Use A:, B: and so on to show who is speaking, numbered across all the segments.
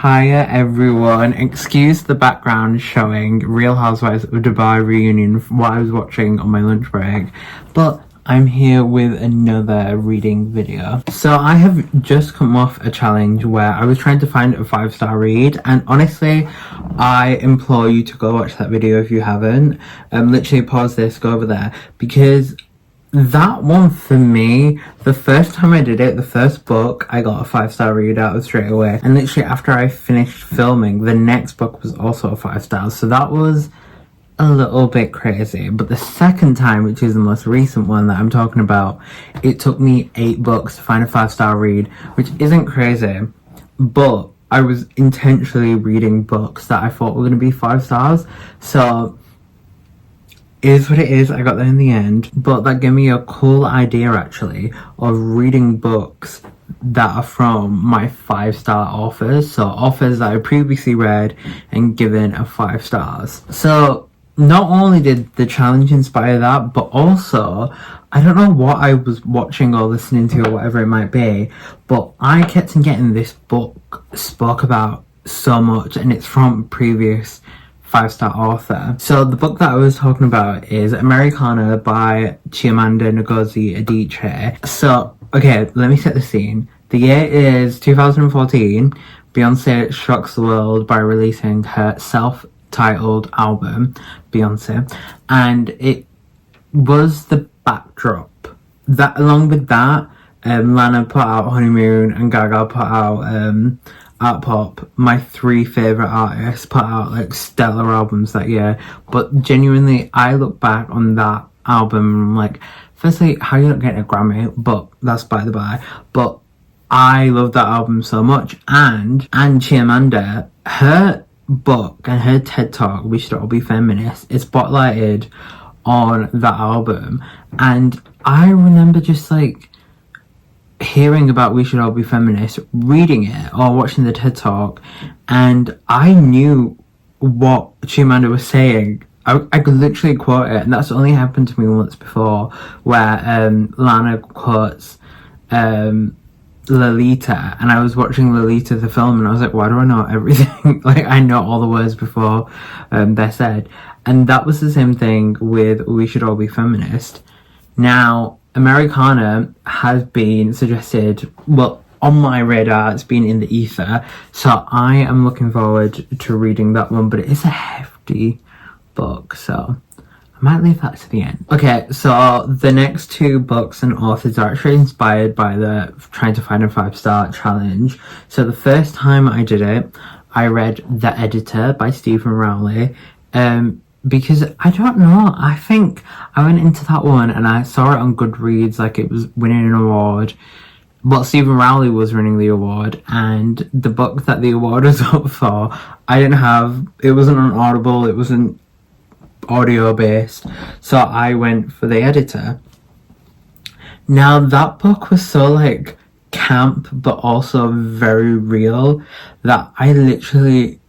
A: Hiya everyone, excuse the background showing Real Housewives of Dubai reunion what I was watching on my lunch break, but I'm here with another reading video. So I have just come off a challenge where I was trying to find a 5-star read, and honestly I implore you to go watch that video if you haven't. Literally pause this, go over there, because that one for me, the first time I did it, the first book, I got a 5-star read out of straight away. And literally after I finished filming, the next book was also a 5 stars. So that was a little bit crazy. But the second time, which is the most recent one that I'm talking about, it took me 8 books to find a 5-star read, which isn't crazy. But I was intentionally reading books that I thought were going to be 5 stars. So it is what it is, I got there in the end, but that gave me a cool idea actually of reading books that are from my 5-star authors, so authors that I previously read and given a 5 stars. So not only did the challenge inspire that, but also I don't know what I was watching or listening to or whatever it might be, but I kept on getting this book spoke about so much, and it's from previous 5-star author. So the book that I was talking about is Americana by Chimamanda Ngozi Adichie. So, okay, let me set the scene. The year is 2014. Beyonce shocks the world by releasing her self-titled album, Beyonce, and it was the backdrop. That, along with that, Lana put out Honeymoon and Gaga put out Art Pop. My 3 favourite artists put out like stellar albums that year, but genuinely I look back on that album like, firstly, how you not getting a Grammy, but that's by the by, but I love that album so much. And Chimamanda, her book and her TED Talk, We Should All Be Feminists, is spotlighted on that album, and I remember just like hearing about We Should All Be Feminists, reading it or watching the TED Talk, and I knew what Chimamanda was saying. I could literally quote it, and that's only happened to me once before, where Lana quotes Lolita, and I was watching Lolita the film and I was like, why do I know everything? Like, I know all the words before they're said. And that was the same thing with We Should All Be Feminist. Now, Americana has been suggested, well, on my radar, it's been in the ether, so I am looking forward to reading that one, but it is a hefty book, so I might leave that to the end. Okay, so the next 2 books and authors are actually inspired by the trying to find a 5-star challenge. So the first time I did it, I read The Editor by Stephen Rowley, because I don't know, I think I went into that one and I saw it on Goodreads like it was winning an award. Well, Stephen Rowley was winning the award, and the book that the award was up for, I didn't have, it wasn't on Audible, it wasn't audio based, so I went for The Editor. Now that book was so like camp but also very real that I literally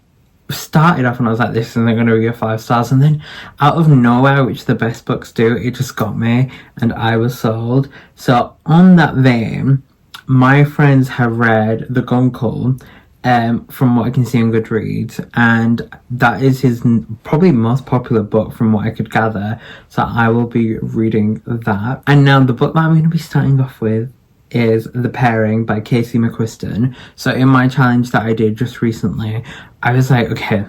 A: started off and I was like, this isn't going to be a 5 stars, and then out of nowhere, which the best books do, it just got me and I was sold. So on that vein, my friends have read The Guncle, from what I can see on Goodreads, and that is his probably most popular book from what I could gather, so I will be reading that. And now the book that I'm going to be starting off with is The Pairing by Casey McQuiston. So in my challenge that I did just recently, I was like, okay,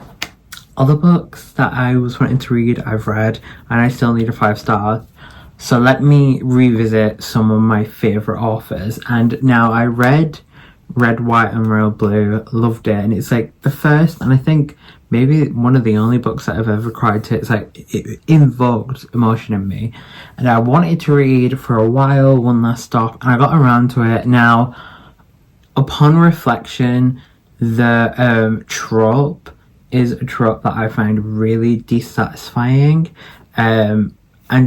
A: all the books that I was wanting to read I've read, and I still need a 5 star, so let me revisit some of my favourite authors. And now I read Red, White and Royal Blue, loved it, and it's like the first and I think maybe one of the only books that I've ever cried to. It's like it invoked emotion in me, and I wanted to read for a while, one last stop, and I got around to it. Now upon reflection, the trope is a trope that I find really dissatisfying, and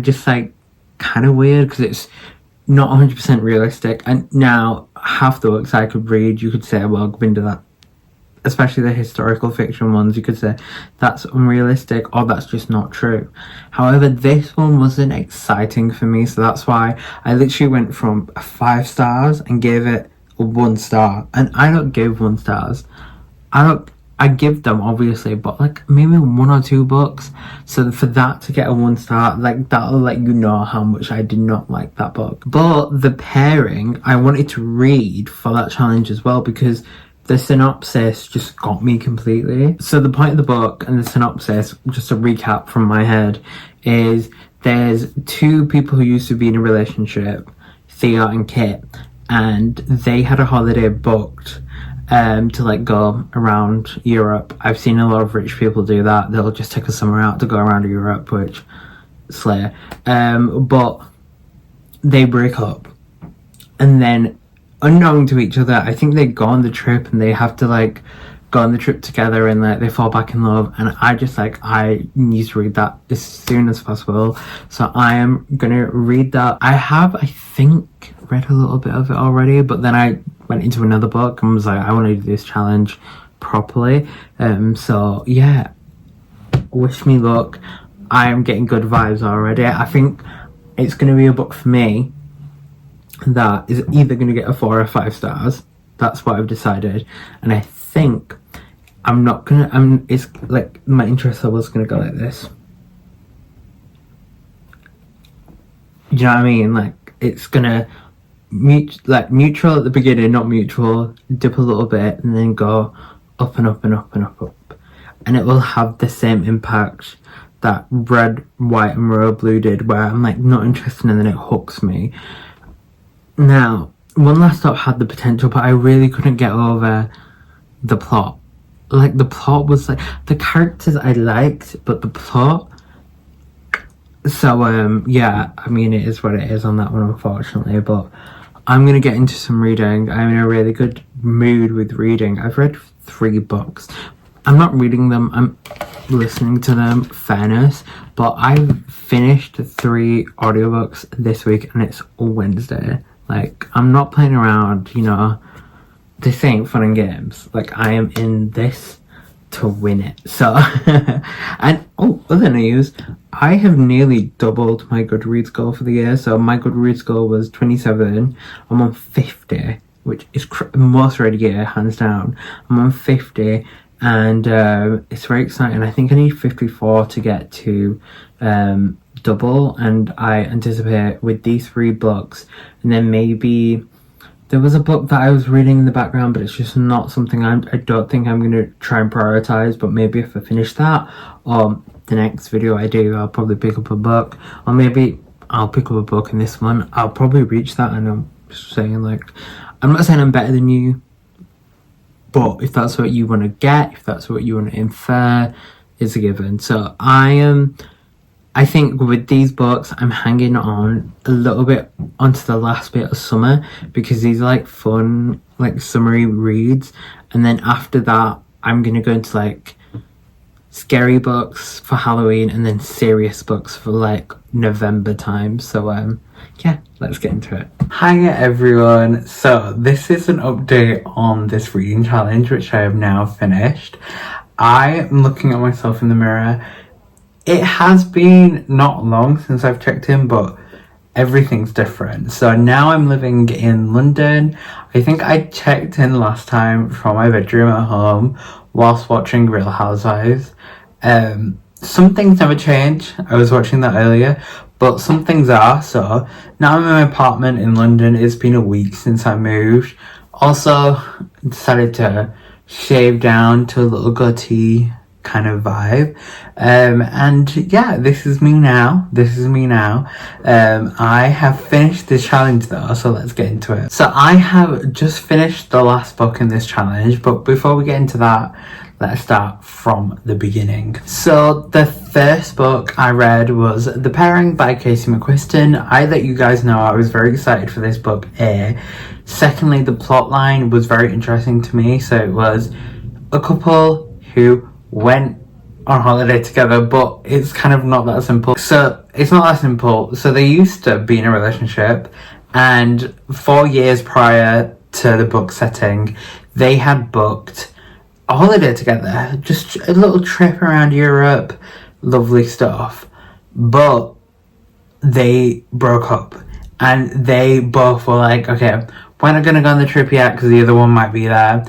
A: just like kind of weird because it's not 100% realistic. And now half the books I could read, you could say, well, go into that, especially the historical fiction ones, you could say that's unrealistic or that's just not true. However, this one wasn't exciting for me, so that's why I literally went from 5 stars and gave it a 1 star. And I don't give 1 stars, I give them, obviously, but like maybe 1 or 2 books. So for that to get a 1 star, like that'll let you know how much I did not like that book. But the pairing I wanted to read for that challenge as well, because the synopsis just got me completely. So the point of the book and the synopsis, just a recap from my head, is there's 2 people who used to be in a relationship, Thea and Kit, and they had a holiday booked to like go around Europe. I've seen a lot of rich people do that. They'll just take a summer out to go around Europe, which slay. But they break up, and then unknown to each other, I think they go on the trip and they have to like go on the trip together, and like they fall back in love. And I need to read that as soon as possible, so I am gonna read that. I think read a little bit of it already, but then I went into another book and was like, I want to do this challenge properly. So yeah, wish me luck. I am getting good vibes already. I think it's going to be a book for me that is either going to get a 4 or 5 stars. That's what I've decided. And I think it's like my interest level is going to go like this. Do you know what I mean? Like it's going to neutral at the beginning, not mutual, dip a little bit, and then go up and up and up and up, and it will have the same impact that Red, White and Royal Blue did, where I'm like not interested and then it hooks me. Now, One Last Stop had the potential, but I really couldn't get over the plot. Like the plot was like, the characters I liked, but the plot. So yeah, I mean it is what it is on that one, unfortunately, but I'm going to get into some reading. I'm in a really good mood with reading. I've read 3 books. I'm not reading them, I'm listening to them, fairness. But I've finished 3 audiobooks this week and it's Wednesday. Like, I'm not playing around, you know. This ain't fun and games. Like, I am in this to win it. So, and other news, I have nearly doubled my Goodreads goal for the year. So my Goodreads goal was 27. I'm on 50, which is most read year, hands down. I'm on 50, and it's very exciting. I think I need 54 to get to double, and I anticipate with these 3 books, and then maybe there was a book that I was reading in the background, but it's just not something I don't think I'm going to try and prioritize. But maybe if I finish that, or the next video I do, I'll probably pick up a book. Or maybe I'll pick up a book in this one. I'll probably reach that, and I'm just saying, like, I'm not saying I'm better than you, but if that's what you want to get, if that's what you want to infer, it's a given. So I think with these books, I'm hanging on a little bit onto the last bit of summer, because these are like fun, like summery reads. And then after that, I'm going to go into like scary books for Halloween, and then serious books for like November time. So yeah, let's get into it. Hi everyone. So this is an update on this reading challenge, which I have now finished. I am looking at myself in the mirror. It has been not long since I've checked in, but everything's different. So now I'm living in London. I think I checked in last time from my bedroom at home whilst watching Real Housewives. Some things never change. I was watching that earlier, but some things are. So now I'm in my apartment in London. It's been a week since I moved. Also decided to shave down to a little goatee kind of vibe, and yeah, this is me now. I have finished this challenge though, so let's get into it. So I have just finished the last book in this challenge, but before we get into that, let's start from the beginning. So the first book I read was The Pairing by Casey McQuiston. I let you guys know I was very excited for this book. Secondly, the plot line was very interesting to me. So it was a couple who went on holiday together, but it's kind of not that simple. So it's not that simple. So they used to be in a relationship, and 4 years prior to the book setting, they had booked a holiday together, just a little trip around Europe, lovely stuff. But they broke up, and they both were like, okay, we're not going to go on the trip yet because the other one might be there,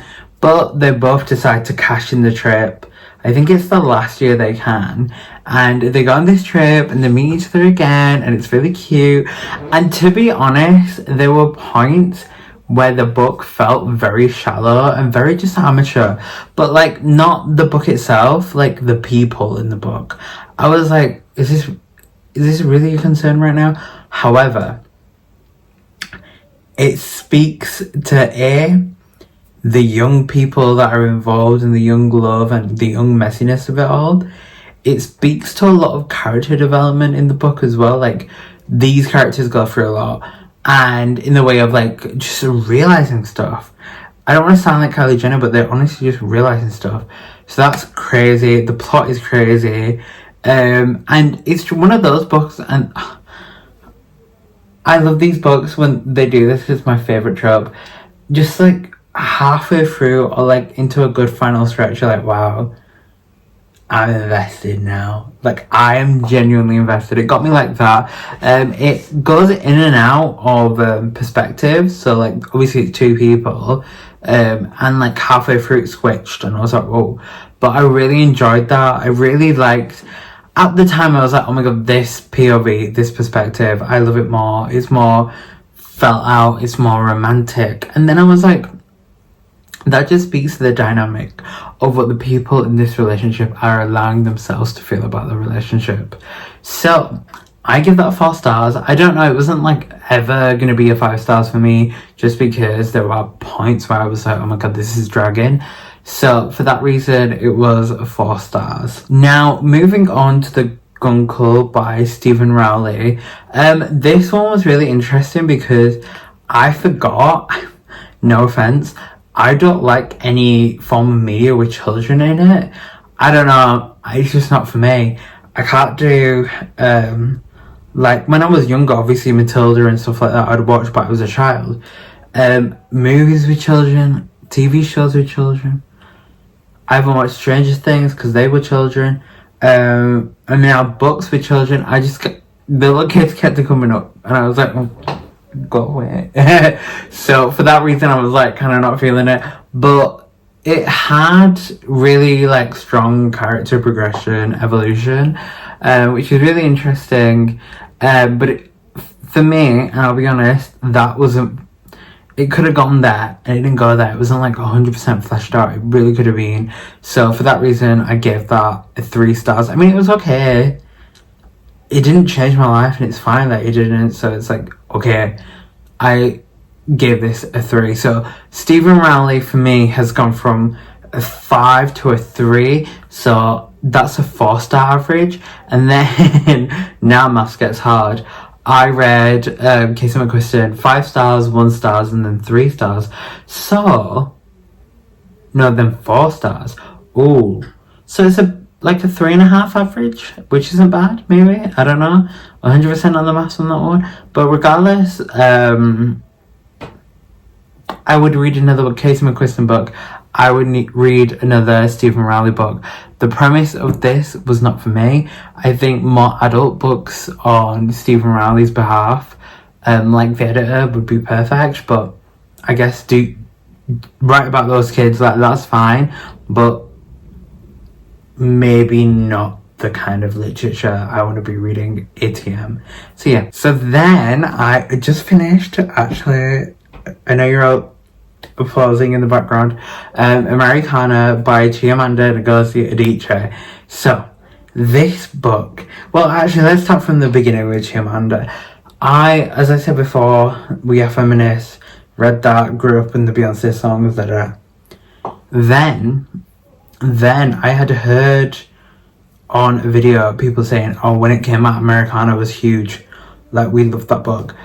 A: but they both decide to cash in the trip. I think it's the last year they can, and they go on this trip and they meet each other again, and it's really cute. And to be honest, there were points where the book felt very shallow and very just amateur, but like not the book itself, like the people in the book. I was like, is this really a concern right now? However, it speaks to the young people that are involved and the young love and the young messiness of it all. It speaks to a lot of character development in the book as well. Like, these characters go through a lot, and in the way of like just realizing stuff. I don't want to sound like Kylie Jenner, but they're honestly just realizing stuff. So that's crazy. The plot is crazy, and it's one of those books, and I love these books when they do this. It's my favorite trope. Just like halfway through or like into a good final stretch, you're like, wow, I'm invested now. Like, I am genuinely invested. It got me like that. It goes in and out of perspectives. So like, obviously it's two people, and like halfway through it switched, and I was like, whoa. But I really enjoyed that. I really liked, at the time I was like, oh my god, this POV, this perspective, I love it more. It's more felt out, it's more romantic. And then I was like, that just speaks to the dynamic of what the people in this relationship are allowing themselves to feel about the relationship. So I give that 4 stars. I don't know, it wasn't like ever gonna be a 5 stars for me, just because there were points where I was like, oh my god, this is dragging. So for that reason, it was 4 stars. Now, moving on to The Guncle by Stephen Rowley. This one was really interesting because I forgot, no offense, I don't like any form of media with children in it. I don't know, it's just not for me. I can't do, like when I was younger, obviously Matilda and stuff like that I'd watch, but I was a child. Movies with children, TV shows with children. I haven't watched Stranger Things because they were children. And now books with children, the little kids kept coming up, and I was like, oh, go away. So for that reason, I was like kind of not feeling it, but it had really like strong character progression, evolution, which is really interesting. But for me, and I'll be honest, that wasn't, it could have gone there and it didn't go there. It wasn't like 100% fleshed out. It really could have been. So for that reason, I gave that 3 stars. I mean, it was okay. It didn't change my life, and it's fine that it didn't. So it's like, okay, I gave this a 3. So Stephen Rowley for me has gone from a 5 to a 3. So that's a 4-star average. And then now maths gets hard. I read Casey McQuiston 5 stars, 1 stars, and then 3 stars. So no, then 4 stars. Oh, so it's like a 3.5 average, which isn't bad, maybe. I don't know. 100% on the maths on that one. But regardless, I would read another Casey McQuiston book. I would read another Stephen Rowley book. The premise of this was not for me. I think more adult books on Stephen Rowley's behalf, like The Editor, would be perfect. But I guess write about those kids, like, that's fine. But maybe not the kind of literature I want to be reading ATM. So yeah. So then I just finished, actually, I know you're all applauding in the background, Americana by Chimamanda Ngozi Adichie. So this book, well, actually, let's start from the beginning with Chimamanda. As I said before, We Are Feminists, read that, grew up in the Beyonce songs, Then I had heard on a video people saying, oh, when it came out, Americana was huge, like, we loved that book.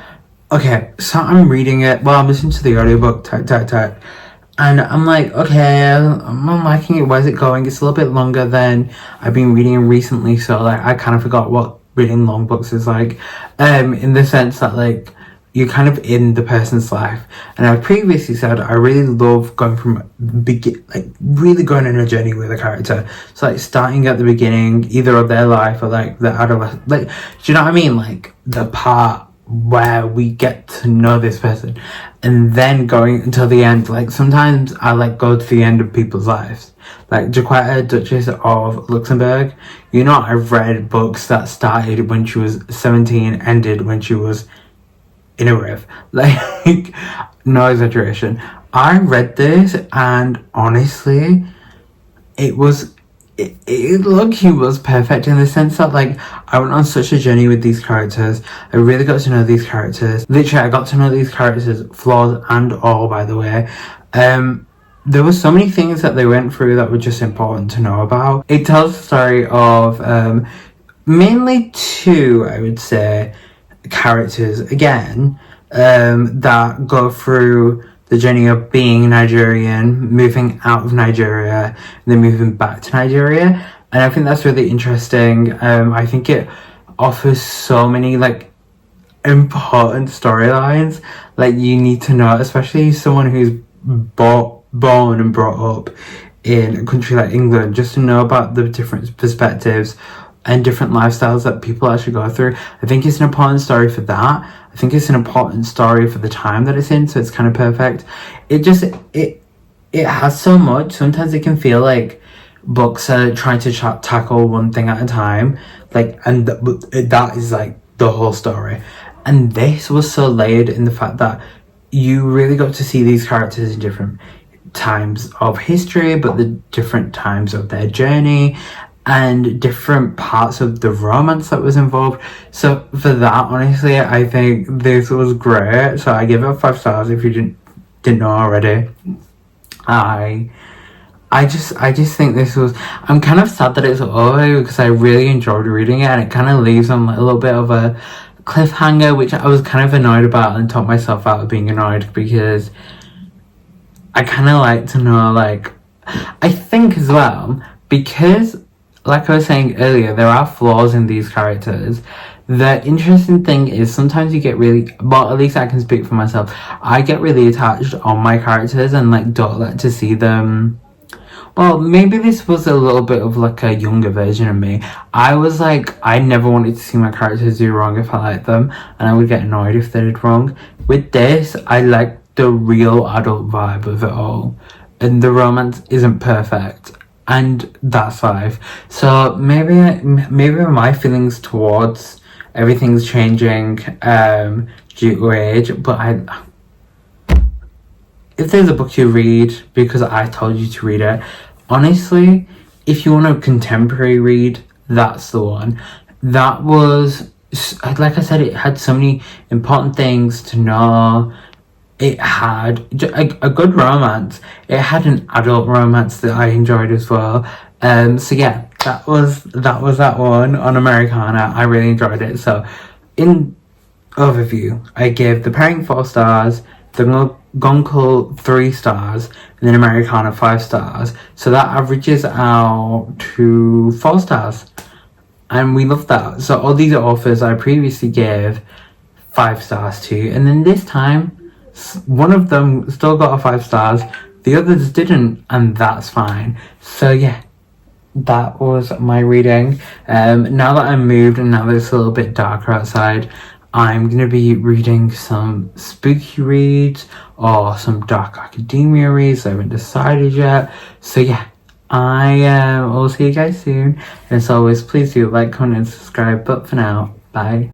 A: Okay, so I'm reading it, well, I'm listening to the audiobook, and I'm like, okay, I'm liking it, where's it going? It's a little bit longer than I've been reading recently, so like I kind of forgot what reading long books is like, in the sense that like you're kind of in the person's life. And I previously said I really love going from really going on a journey with a character. So like starting at the beginning, either of their life or like the adolescent, like, do you know what I mean? Like the part where we get to know this person, and then going until the end. Like sometimes I like go to the end of people's lives, like Jaquetta, Duchess of Luxembourg. You know, I've read books that started when she was 17, ended when she was in a riv. Like, no exaggeration. I read this, and honestly, it was look-y was perfect in the sense that, like, I went on such a journey with these characters. I really got to know these characters. Literally, I got to know these characters, flaws and all, by the way. There were so many things that they went through that were just important to know about. It tells the story of mainly two, I would say, characters again, that go through the journey of being Nigerian, moving out of Nigeria, and then moving back to Nigeria. And I think that's really interesting. I think it offers so many, like, important storylines, like, you need to know, especially someone who's born and brought up in a country like England, just to know about the different perspectives and different lifestyles that people actually go through. I think it's an important story for that. I think it's an important story for the time that it's in, so it's kind of perfect. It has so much. Sometimes it can feel like books are trying to tackle one thing at a time, like, and that is like the whole story. And this was so layered in the fact that you really got to see these characters in different times of history, but the different times of their journey, and different parts of the romance that was involved. So for that, honestly, I think this was great. So I give it 5 stars if you didn't know already. I just think this was, I'm kind of sad that it's over because I really enjoyed reading it, and it kind of leaves on a little bit of a cliffhanger, which I was kind of annoyed about, and talked myself out of being annoyed, because I kind of like to know, like, I think as well, because like I was saying earlier, there are flaws in these characters. The interesting thing is sometimes you get really, well, at least I can speak for myself, I get really attached on my characters and, like, don't like to see them. Well, maybe this was a little bit of, like, a younger version of me. I was like, I never wanted to see my characters do wrong if I liked them, and I would get annoyed if they did wrong. With this, I like the real adult vibe of it all, and the romance isn't perfect, and that's 5. So maybe my feelings towards everything's changing due to age, but if there's a book you read because I told you to read it, honestly, if you want a contemporary read, that's the one. That was, like I said, it had so many important things to know. It had a good romance. It had an adult romance that I enjoyed as well. So yeah, that was that one on Americana. I really enjoyed it. So in overview, I gave The Pairing 4 stars, The Goncourt 3 stars, and then Americana 5 stars. So that averages out to 4 stars. And we love that. So all these authors I previously gave 5 stars to, and then this time one of them still got a 5 stars, the others didn't, and that's fine. So yeah, that was my reading. Now that I'm moved and now that it's a little bit darker outside, I'm going to be reading some spooky reads or some dark academia reads. I haven't decided yet. So yeah, I will see you guys soon. And as always, please do like, comment and subscribe. But for now, bye.